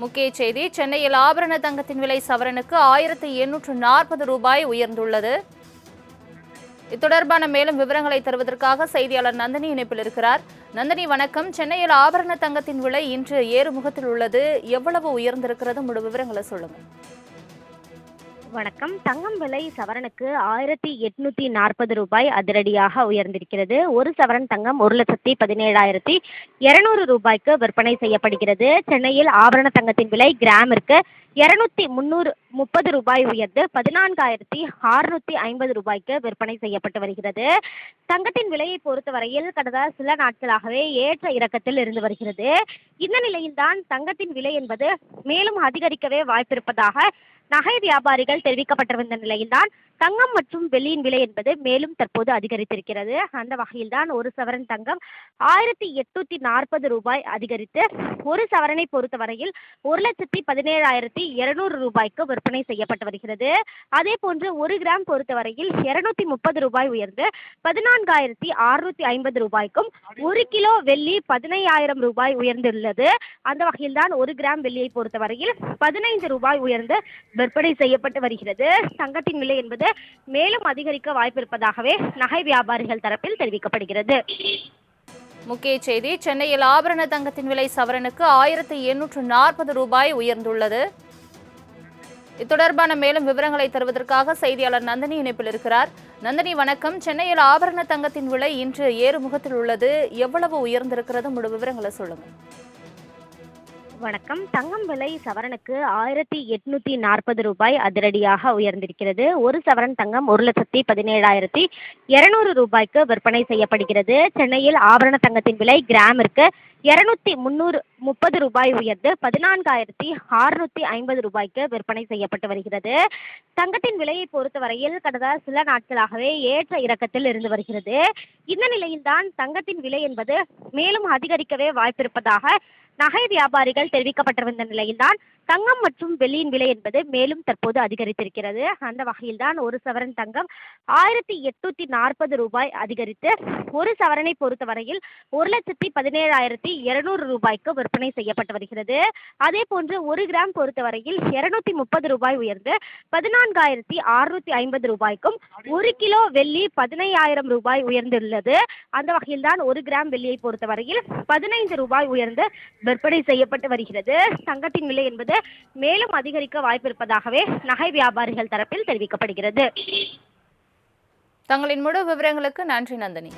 முக்கிய செய்தி. சென்னையில் ஆபரண தங்கத்தின் விலை சவரனுக்கு 1840 ரூபாய் உயர்ந்துள்ளது. இத்தொடர்பான மேலும் விவரங்களை தருவதற்காக செய்தியாளர் நந்தினி இணைப்பில் இருக்கிறார். நந்தினி, வணக்கம். சென்னையில் ஆபரண தங்கத்தின் விலை இன்று ஏறுமுகத்தில் உள்ளது. எவ்வளவு உயர்ந்திருக்கிறது? முழு விவரங்களை சொல்லுங்க. வணக்கம். தங்கம் விலை சவரனுக்கு 1840 ரூபாய் அதிரடியாக உயர்ந்திருக்கிறது. ஒரு சவரன் தங்கம் 1,17,200 ரூபாய்க்கு விற்பனை செய்யப்படுகிறது. சென்னையில் ஆபரண தங்கத்தின் விலை கிராமிற்கு 230 ரூபாய் உயர்ந்து 14,650 ரூபாய்க்கு விற்பனை செய்யப்பட்டு வருகிறது. தங்கத்தின் விலையை பொறுத்தவரையில் கடந்த சில நாட்களாகவே ஏற்ற இறக்கத்தில் இருந்து வருகிறது. இந்த நிலையில்தான் தங்கத்தின் விலை என்பது மேலும் அதிகரிக்கவே வாய்ப்பிருப்பதாக நகை வியாபாரிகள் தெரிவிக்கப்பட்டிருந்த நிலையில்தான் தங்கம் மற்றும் வெள்ளியின் விலை என்பது மேலும் தற்போது அதிகரித்திருக்கிறது. அந்த வகையில்தான் ஒரு சவரன் தங்கம் 1840 ரூபாய் அதிகரித்து ஒரு சவரனை பொறுத்தவரையில் 1,17,200 ரூபாய்க்கு விற்பனை செய்யப்பட்டு வருகிறது. அதே போன்று ஒரு கிராம் பொறுத்தவரையில் 230 ரூபாய் உயர்ந்து 14,650 ரூபாய்க்கும், ஒரு கிலோ வெள்ளி 15,000 ரூபாய் உயர்ந்துள்ளது. அந்த வகையில்தான் ஒரு கிராம் வெள்ளியை பொறுத்தவரையில் 15 ரூபாய் உயர்ந்து விற்பனை செய்யப்பட்டு வருகிறது. தங்கத்தின் விலை என்பது மேலும் அதிகரிக்க வாய்ப்பிருப்பதாகவே நகை வியாபாரிகள் தரப்பில் தெரிவிக்கப்படுகிறது. முக்கிய செய்தி. சென்னையில் ஆபரண தங்கத்தின் விலை சவரனுக்கு 1840 ரூபாய் உயர்ந்துள்ளது. இத்தொடர்பான மேலும் விவரங்களை தருவதற்காக செய்தியாளர் நந்தினி இணைப்பில் இருக்கிறார். நந்தினி, வணக்கம். சென்னையில் ஆபரண தங்கத்தின் விலை இன்று ஏறுமுகத்தில் உள்ளது. எவ்வளவு உயர்ந்திருக்கிறது? முழு விவரங்களை சொல்லுங்க. வணக்கம். தங்கம் விலை சவரனுக்கு 1840 ரூபாய் அதிரடியாக உயர்ந்திருக்கிறது. ஒரு சவரன் தங்கம் 1,17,200 ரூபாய்க்கு விற்பனை செய்யப்படுகிறது. சென்னையில் ஆபரண தங்கத்தின் விலை கிராமிற்கு 230 ரூபாய் உயர்ந்து 14,650 ரூபாய்க்கு விற்பனை செய்யப்பட்டு வருகிறது. தங்கத்தின் விலையை பொறுத்தவரையில் கடந்த சில நாட்களாகவே ஏற்ற இறக்கத்தில் இருந்து வருகிறது. இந்த நிலையில்தான் தங்கத்தின் விலை என்பது மேலும் அதிகரிக்கவே வாய்ப்பிருப்பதாக நகை வியாபாரிகள் தெரிவிக்கப்பட்டிருந்த நிலையில்தான் தங்கம் மற்றும் வெள்ளியின் விலை என்பது மேலும் தற்போது அதிகரித்திருக்கிறது. அந்த வகையில்தான் ஒரு சவரன் தங்கம் 1840 ரூபாய் அதிகரித்து ஒரு சவரனை பொறுத்தவரையில் 1,17,200 ரூபாய்க்கு விற்பனை செய்யப்பட்டு வருகிறது. அதே போன்று ஒரு கிராம் பொறுத்தவரையில் 230 ரூபாய் உயர்ந்து 14,650 ரூபாய்க்கும், ஒரு கிலோ வெள்ளி 15,000 ரூபாய் உயர்ந்துள்ளது. அந்த வகையில்தான் ஒரு கிராம் வெள்ளியை பொறுத்தவரையில் 15 ரூபாய் உயர்ந்து விற்பனை செய்யப்பட்டு வருகிறது. தங்கத்தின் விலை என்பது மேலும் அதிகரிக்க வாய்ப்பிருப்பதாகவே நகை வியாபாரிகள் தரப்பில் தெரிவிக்கப்படுகிறது. தங்களின் முழு விவரங்களுக்கு நன்றி நந்தினி.